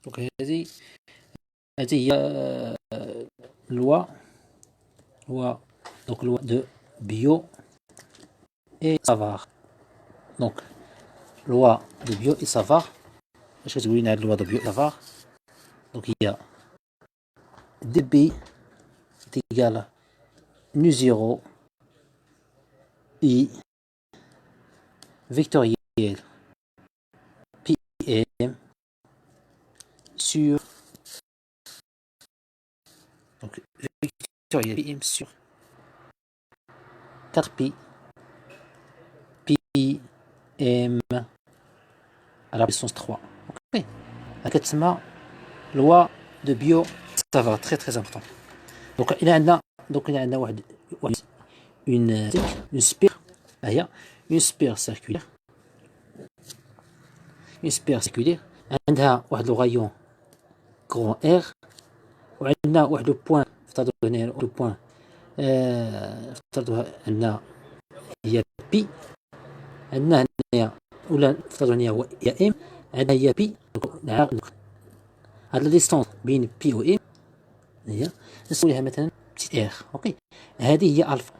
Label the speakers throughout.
Speaker 1: دونك هذه هي لوا donc loi de Biot et Savart. Donc loi de Biot et Savart. اش كتقول لنا هاد loi de Biot et Savart؟ donc il y a dB est égal à nu 0 I vectoriel πm sur donc vectoriel πm sur 4pi πm à la puissance 3. Ok. هكتسمى loi de Biot ça va très très important. donc il y a واحد une spire هي une spire circulaire عندها واحد لو غايون كرون ار وعندنا واحد لو بوين افترضوا هنا لو بوين افترضوا عندنا هي بي عندنا هنايا ولا افترضوا هنا هو يا ام عندنا هي بي هاد لا ديستونس بين بي و ام هي نسميها مثلا بتيت ار. اوكي هذه هي الفا.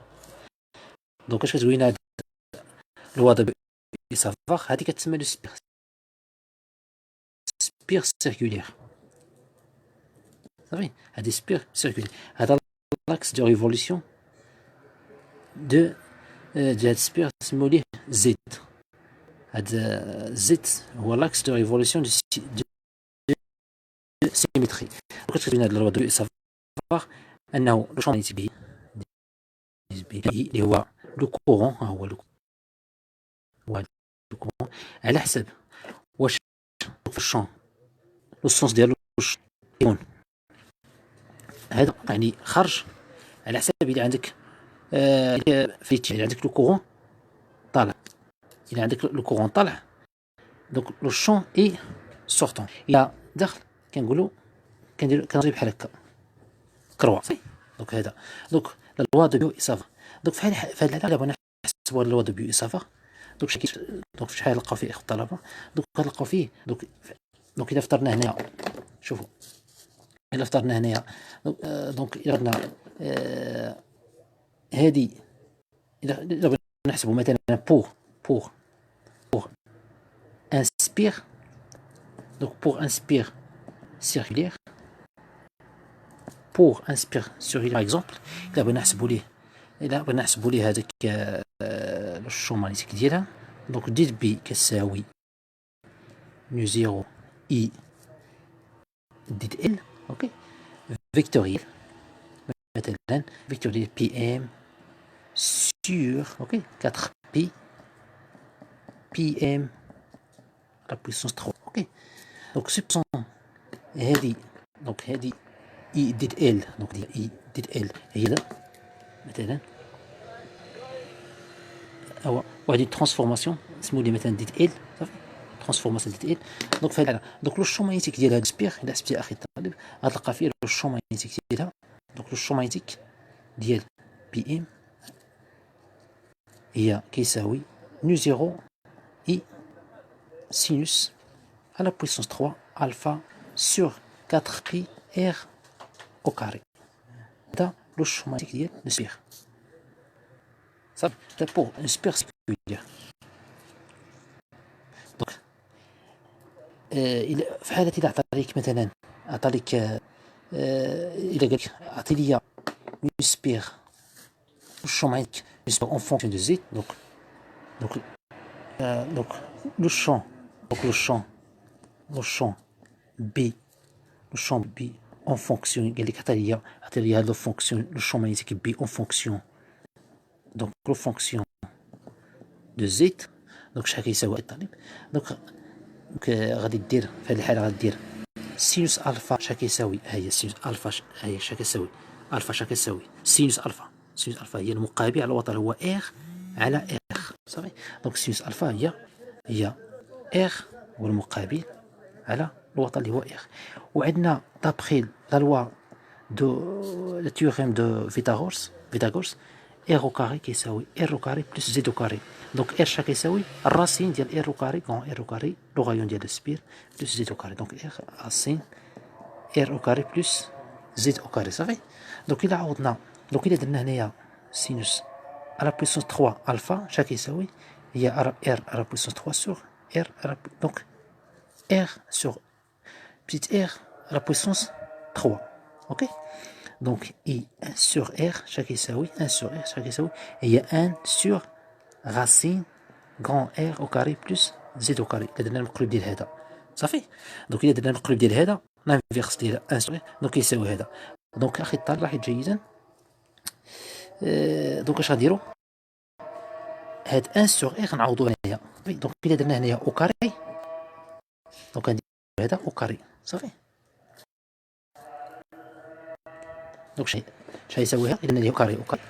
Speaker 1: دونك اش كتقول لنا لوا دو سافار هذه كتسمى لو spire circulaire. صافي هذه spire circulaire. هذا l'axe de révolution de هاد spire نسميو ليه Z. هاد Z هو l'axe de révolution de symétrie. كتكتب لنا هاد لوا دو سافار انه لو شون ماغنيتيك اللي هو لو كورون هو لو كورون على حسب واش في الشون لو سونس ديالو يكون هذا يعني خرج على حسب الا عندك فيتي عندك لو كورون طالع الا عندك لو كورون طالع دونك لو شون اي سورتون الا داخل كنقولوا كنجيب بحال هكا كروا دونك هذا دونك لا لوا دو بيو اي سافا. دونك في هذه الحاله بغينا نحسبوا لا لوا دو بيو اي سافا دونك شحال نلقاو فيه اخو الطلبه دونك كنلقاو فيه دونك اذا افترضنا هنايا شوفوا الا افترضنا هنايا دونك الا درنا هذه اذا بغينا نحسبوا مثلا pour un spire donc pour un spire circulaire par exemple الا بغينا نحسبوا ليه هذاك الشون ماغنيتيك ديالها دونك دي بي كتساوي نو 0 اي ديت ال. اوكي فيكتوريال مثلا فيكتوريال بي ام sur ok 4 pi m à la puissance 3. ok donc subson هذه دونك هذه اي ديت ال دونك اي ديت ال هي مثلا او واحد الترانسفورماسيون اسمو لي مثلا ديت ال صافي ترانسفورماسيون ديت ال دونك في هذا دونك لو شون ماغنيتيك ديال هاد سبير الا حسبتي اخي الطالب غتلقى فيه لو شون ماغنيتيك ديالها دونك لو شون ماغنيتيك ديال بي ام هي كيساوي نو 0 اي sinus à la puissance 3 alpha sur 4 pi r au carré. هذا لو شون ماغنيتيك ديال السبير صافي هذا بور ان سبير سيكولير. دونك في حالة إذا عطاليك مثلا إذا قالك عطي لي اون سبير لو شون ماغنيتيك en fonction de z donc le champ B en fonction قال لك عطي لي هاد لو فونكسيون لو شون ماغنيتيك B en fonction donc لو فونكسيون دو زيت دونك شحال كيساوي الطالب دونك غادي دير في هذه الحاله غادي دير سينوس الفا شحال كيساوي هي سينوس الفا هي شحال كيساوي الفا شحال كيساوي سينوس الفا هي المقابل على الوتر هو ار على ار صافي دونك سينوس الفا هي ار هو المقابل على الوتر اللي هو ار. وعندنا دابخي لا لوا دو لا تيوريم دو فيثاغورس ار او كاري كيساوي ار او كاري بلس زد او كاري. دونك ار شا كيساوي الراسين ديال ار او كاري كون ار او كاري لو غايون ديال السبير بلس زد او كاري. دونك ار راسين ار او كاري بلس زد او كاري صافي. دونك الا عوضنا دونك الا درنا هنايا سينوس على بويسونس 3 الفا شا كيساوي هي ار على بويسونس 3 سور ار على دونك ار سور petite r à la puissance 3. Ok. Donc I 1 sur R chaque يساوي 1 sur R chaque يساوي هي 1 sur racine grand R au carré plus Z au carré. إذا درنا المقلوب ديال هذا صافي. دونك إذا درنا المقلوب ديال هذا لانفيرس ديال 1 sur R دونك يساوي هذا. دونك أخي الطالب لاحظ جيدا. دونك اش غنديرو هاد 1 sur R نعوضو هنايا. دونك إذا درنا هنايا au carré دونك غنديرو هذا au carré صافي. دونك شحال يساويها اذا هذه كاري وكاري.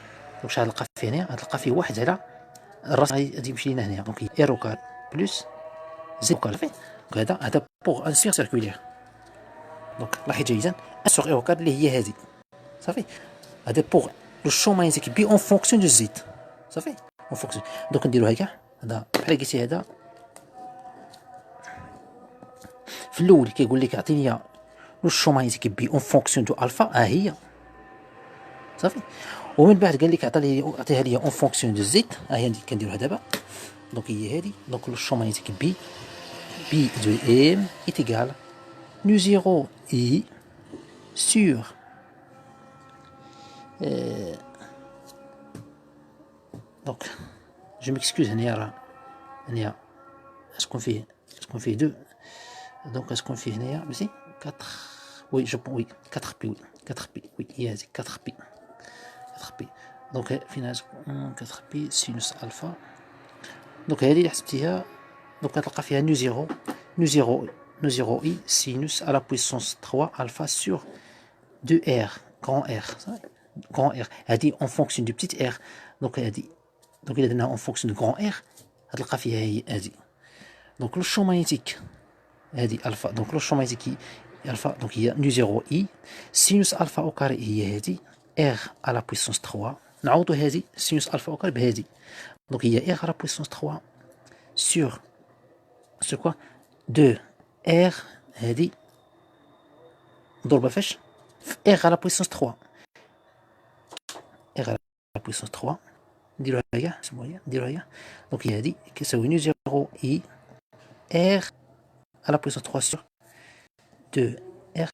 Speaker 1: دونك شحال غنلقى فيه هنا غتلقى فيه واحد على الراس غادي يمشي لينا هنا. دونك اير كاري بلس زي كاري صافي. دونك هذا بوغ ان سيغ سيركولير. دونك لاحظ جيدا ان سوغ اير كاري اللي هي هذه صافي. هذا بوغ لو شون ماغنيتيك بي اون فونكسيون دو زيت صافي اون فونكسيون. دونك نديروها كاع هذا بحال قلتي هذا في الاول كيقول لك اعطيني لو شون ماغنيتيك بي اون فونكسيون دو الفا ها هي صافي. ومن بعد قال لك عطيها لي اون فونكسيون دو زيت ها هي كنديروها دابا. دونك هي هذه. دونك لو شون ماغنيتيك بي دو ام est égal nu 0 i sur دونك جو ميكسكوز هنايا اسكون فيه دو. دونك اسكون فيه هنايا ماشي 4 وي جو بون وي 4 بي وي 4 بي وي هي هذه 4 بي 4 بي. دونك فين 4 بي سينوس الفا. دونك هذه اللي حسبتيها دونك غتلقى فيها نو زيرو اي سينوس على بويسونس 3 الفا سور 2 ار كون ار كون ار. هذه اون فونكسيون دو بتيت ار. دونك هذه دونك الا درناها اون فونكسيون دو كون ار غتلقى فيها هي هذه. دونك لو شون ماغنيتيك هذه الفا. دونك لو شون ماغنيتيك الفا دونك هي نو زيرو اي سينوس الفا او كاري هي هذه ار على بويسونس 3. نعوضو هذه سينوس الفا او كاري بهذه. دونك هي ار على بويسونس 3 sur quoi 2 r هذه مضروبة فاش في r على بويسونس 3 r على بويسونس 3 نديروها كاع سموها نديروها كاع. دونك هي هذه كتساوي نو 0 اي r على بويسونس 3 sur 2 r.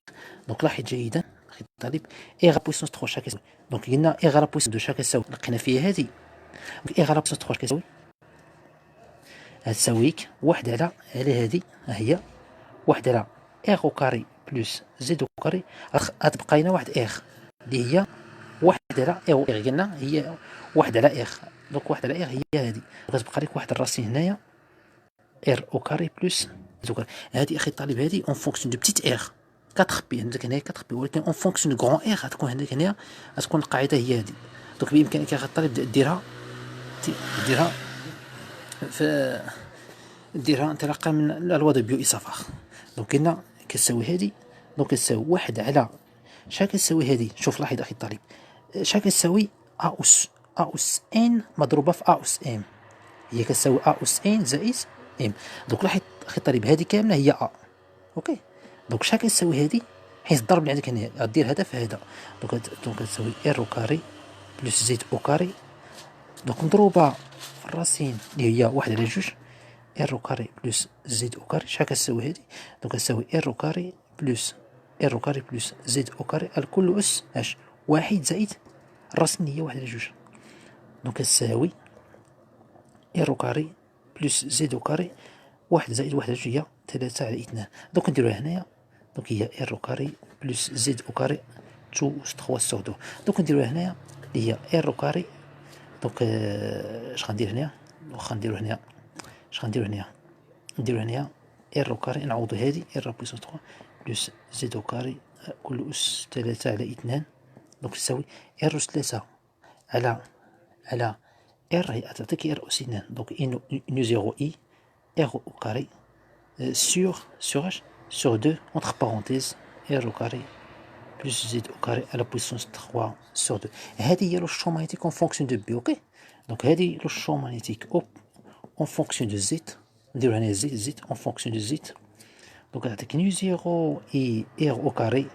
Speaker 1: دونك لاحظ جيدا اخي الطالب r على بويسونس 3 شحال كتساوي. دونك قلنا r على بويسونس 2 شحال كتساوي لقينا فيها هذه. دونك r على بويسونس 3 كتساوي هتساويك واحد على هذه ها هي واحد على ار او كاري بلس زد او كاري. غتبقى لنا واحد ار اللي هي واحد على ار قلنا هي واحد على ار. دونك واحد على ار هي هذه. غتبقى لك واحد الراسين هنايا ار او كاري بلس زد او كاري. هذه اخي الطالب هذه اون فونكسيون دو بتيت ار 4 بي. عندك هنايا 4 بي ولكن اون فونكسيون دو غران ار غتكون عندك هنايا غتكون القاعده هي هذه. دونك بامكانك اخي الطالب ديرها ديرها انطلاقا من الوضع بيو إصافاخ. دونك قلنا كتساوي هذه. دونك كتساوي واحد على شحال كتساوي هذه. شوف لاحظ اخي الطالب شحال كتساوي ا اس ان مضروبه في ا اس ام. هي كتساوي ا اس ان زائد ام. دونك لاحظ اخي الطالب هذه كامله هي ا اوكي. دونك شحال كتساوي هذه حيت الضرب اللي عندك هنا غدير هذا في هذا. دونك كتساوي ار او كاري بلس زد او كاري. دونك مضروبه في الراسين اللي هي واحد على جوج ار او كاري بلس زد او كاري. شحال كتساوي هذه. دونك كتساوي ار او كاري بلس زد او كاري الكل اس اش واحد زائد الراسين هي واحد على جوج. دونك كتساوي ار او كاري بلس زد او كاري واحد زائد واحد على جوج هي 3 على 2. دونك نديروها هنايا. دونك هي ار او كاري بلس زد او كاري 2 اس 3 سور 2. دونك نديروها هنايا اللي هي ار او كاري. دونك اش غندير هنايا واخا نديرو هنايا اش غنديرو هنايا نديرو هنايا ار او كاري نعوضو هادي ار بويسونس 3 بلس زد او كاري كل اس 3 على 2. دونك تساوي ار اس 3 على ار هي تعطيك ار اس 2. دونك نو 0 اي ار او كاري sur اش sur 2 entre parenthèses ار او كاري plus z au carré à la puissance 3 sur 2. هذه هي le champ magnétique en fonction de B, ok. Donc هذه le champ magnétique en fonction de z. نديرو هنا z en fonction de z. Donc avec nu 0 et r au carré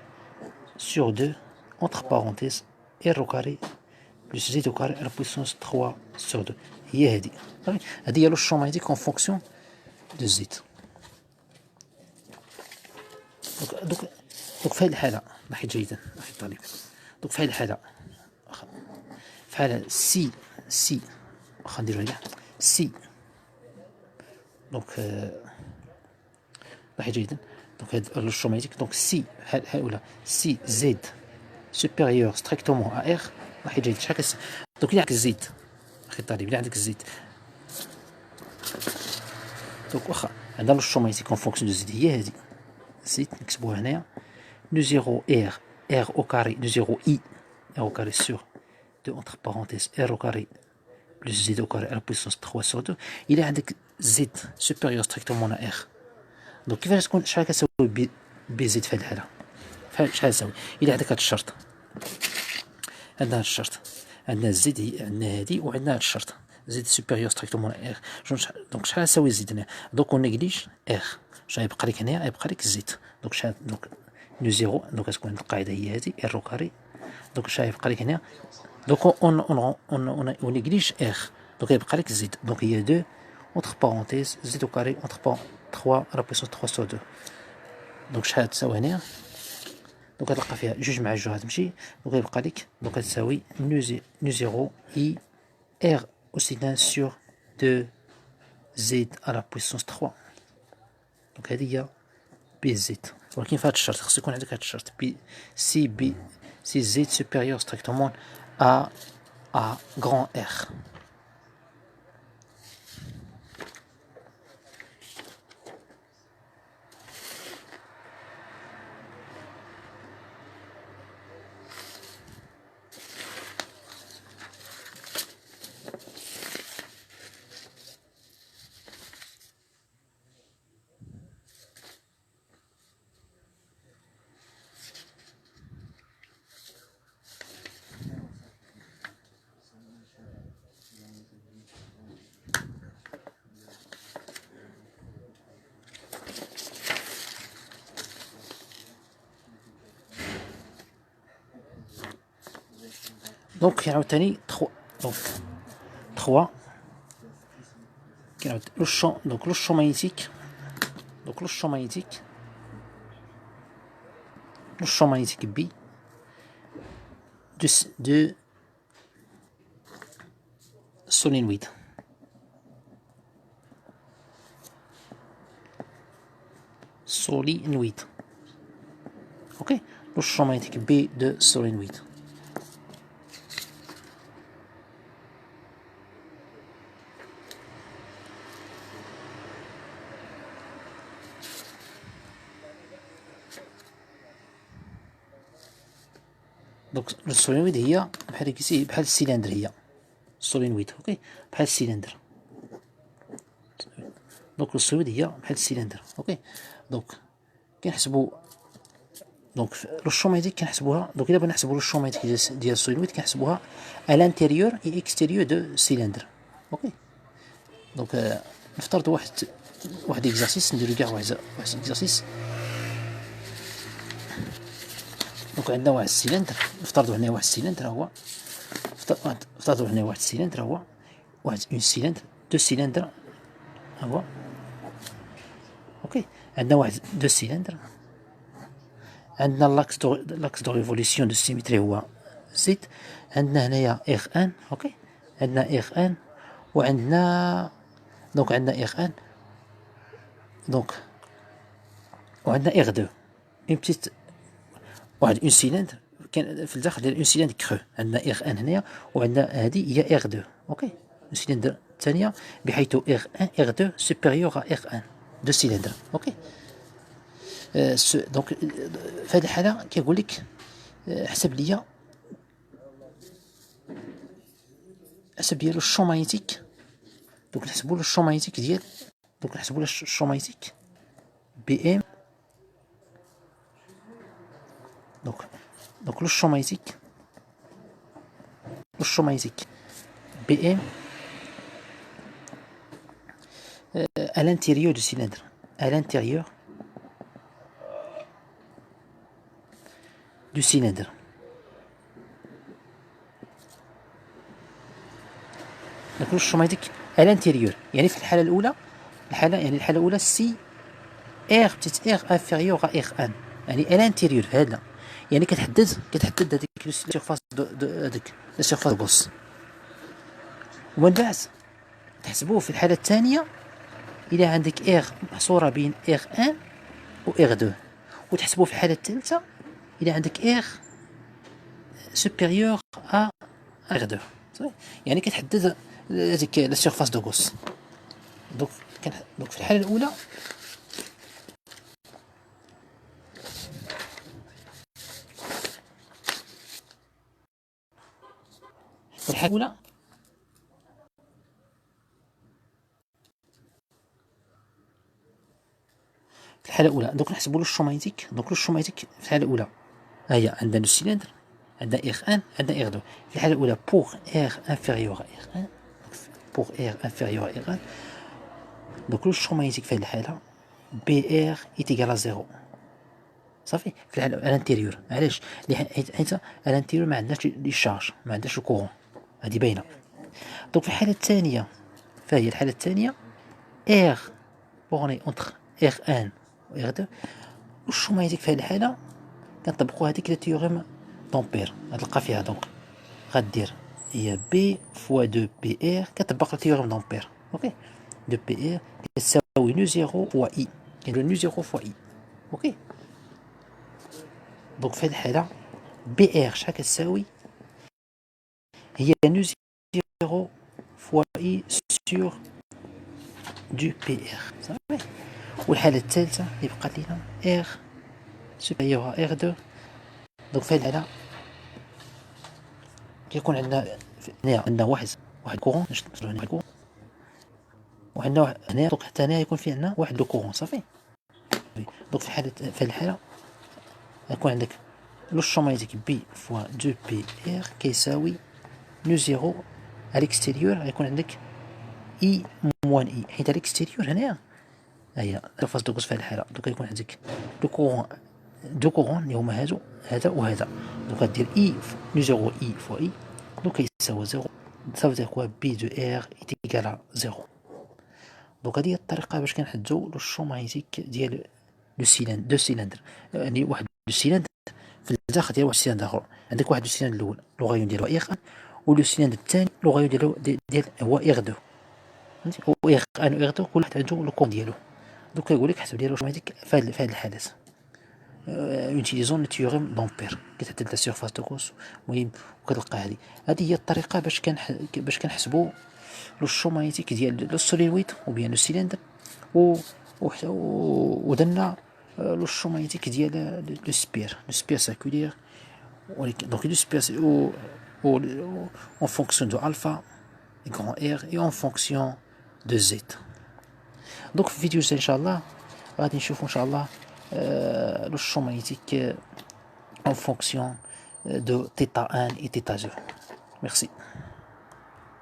Speaker 1: sur 2 entre parenthèses r au carré plus z au carré à la puissance 3 sur 2. هي هذه. هذه هي le champ magnétique en fonction de z. donc في هذه الحالة لاحظ جيدا أخي الطالب. donc في هذه الحالة سي واخا نديرو هنا سي. donc لاحظ جيدا. donc هذا لو champ magnétique. donc سي هؤلاء سي زد supérieur strictement à R. لاحظ جيدا شحال donc إلا عندك الزيت أخي الطالب، إلا عندك الزيت donc واخا عندنا لو champ magnétique en fonction de Z هي هذه زيت نكتبوها هنايا nu 0 R au carré nu 0 I R au carré sur 2 entre parenthèses R au carré plus Z au carré à la puissance 3 sur 2. إلا عندك Z supérieur strictement à R. donc كيفاش تكون شحال كتساوي بي زد في هذه الحالة؟ شحال تساوي؟ إلا عندك هذا الشرط، عندنا هذا الشرط، عندنا زد عندنا هذه وعندنا هذا الشرط زد supérieur strictement à R. donc شحال تساوي زد هنا؟ donc on néglige R. شحال يبقى لك هنا؟ يبقى لك زد. donc شحال donc نو زيرو. donc كتكون القاعدة هي هذه R au carré. donc شحال يبقى لك هنا؟ donc on néglige R. donc يبقى لك زد. donc هي 2 entre parenthèses z au carré entre 3 à la puissance 3 sur 2. donc شحال تساوي هنا؟ donc غتلقى فيها جوج مع جوج غتمشي. donc يبقى لك donc غتساوي نو زيرو اي R aussi 1 sur 2 z à la puissance 3. donc هذه هي بي زد. ولكن في هذا الشرط خص يكون عندك هذا الشرط بي سي زد supérieur strictement à grand R. donc يعاود ثاني 3. donc 3 كيعاود لو champ. donc لو champ magnétique. donc لو champ magnétique لو champ magnétique B de solénoïde. solénoïde. ok. le champ magnétique B de solénoïde. donc السولينويد هي بحال كيسي بحال السيلندر. هي السولينويد اوكي بحال السيلندر. donc السولينويد هي بحال السيلندر اوكي. donc كنحسبوا donc لو champ magnétique كنحسبوها. donc الا بغينا نحسبوا لو champ magnétique ديال السولينويد كنحسبوها à l'intérieur et extérieur de cylindre اوكي. donc نفترض واحد اكزرسيس نديرو كاع واحد اكزرسيس. donc عندنا واحد السيلندر. نفترضوا هنا واحد السيلندر هو افترضوا هنا واحد السيلندر هو واحد اون سيلندر دو سيلندر هو اوكي. عندنا واحد دو سيلندر. عندنا لاكس دو ريفوليسيون دو سيمتري هو زد. عندنا هنايا اغ ان اوكي. عندنا اغ ان وعندنا دونك عندنا اغ ان دونك وعندنا اغ دو اون بتيت واحد اون سيلندر كاين في الداخل ديال اون سيلندر كرو. عندنا اغ ان هنايا وعندنا هذه هي اغ دو اوكي. اون سيلندر الثانيه بحيث اغ ان اغ دو سوبيريور ا اغ ان دو سيلندر اوكي. دونك في هذه الحاله كيقول لك حسب لي لو شون ماغنيتيك. دونك نحسبوا لو شون ماغنيتيك ديال دونك نحسبوا لو شون ماغنيتيك بي ام. دونك Donc le champ magnétique BM à l'intérieur du cylindre, à l'intérieur du cylindre. Donc le champ magnétique à l'intérieur. يعني في الحالة الأولى الحالة الأولى سي R بتاعت R inférieur à R1 يعني à l'intérieur في هذا يعني كتحدد هذيك السيرفاس هذيك السيرفاس غوص. ومن بعد تحسبوه في الحالة الثانية إلى عندك R محصورة بين R1 و R2 وتحسبوه في الحالة الثالثة إلى عندك R supérieur à R2 يعني كتحدد هذيك لا سيرفاس دو غوص. دونك في الحالة الأولى في الحالة الأولى دونك نحسبوا لو الشو ماغنيتيك. دونك لو الشو ماغنيتيك في الحالة الأولى هي عندنا لو سيلندر عندنا R1 عندنا R2. في الحالة الأولى pour R inférieur à R1 pour R inférieur à R1 دونك لو الشو ماغنيتيك في هذه الحالة BR est égal à 0 صافي في الحالة الانتيريور. علاش؟ حيت الانتيريور ما عندناش لي شارج ما عندناش الكورون هذه باينة. دونك في الحالة الثانية فهي الحالة الثانية R بورني اونتر R1 و R2 وشو ماغنيتيك في هذه الحالة كنطبقوا هذيك التيوريم دامبير غتلقى فيها. دونك غدير هي بي فوا دو بي ار كتطبق التيوريم دامبير. اوكي دو بي ار كتساوي نو زيرو فوا اي يعني نو زيرو فوا اي. اوكي دونك في هذه الحالة بي ار شحال كتساوي هي نو زيرو فوا اي سور دو بي ار صافي. والحالة الثالثة اللي بقات لينا ار سوبيريور ار 2. دونك في هذه الحالة كيكون عندنا هنا واحد كورون نشطلو هنا واحد كورون وعندنا هنا دونك حتى هنا يكون في عندنا واحد لو كورون صافي. دونك في هذه الحالة يكون عندك لو شون ماغنيتيك بي فوا دو بي ار كيساوي نو زيرو على الاكستيريور غيكون عندك اي موان اي حيت على الاكستيريور هنايا هي الفاز دو غوص في هذه الحالة. دونك يكون عندك لو كورون دو كورون اللي هما هادو هذا وهذا. دونك غدير اي نو زيرو اي فوا اي دونك يساوي زيرو. ça veut dire quoi B de R est égal à 0. دونك هذه هي الطريقة باش كنحددو لو شون ماغنيتيك ديال لو سيلندر دو سيلندر. يعني واحد لو سيلندر في الداخل ديال واحد السيلندر اخر عندك واحد السيلندر الاول لو غايون ديالو R1 ولو سيلندر الثاني لو غايون ديالو هو R2 فهمتي. و R1 و R2 كل واحد عنده لو كون ديالو. دونك كيقول لك حسب ديال واش ماغنيتيك في هذه الحالات utilisons le théorème d'Ampère كتحدد لا سيرفاس دو غوص. المهم وكتلقى هذه هي الطريقه باش كنحسبوا لو شو ماغنيتيك ديال لو سوليويد او بيان لو سيلندر ودرنا لو شو ماغنيتيك ديال لو سبير سيركولير. دونك لو سبير او en fonction de alpha grand R et en fonction de Z. دونك في الفيديو ان شاء الله غادي نشوفوا ان شاء الله le champ magnétique en fonction de θ1 et θ2. Merci.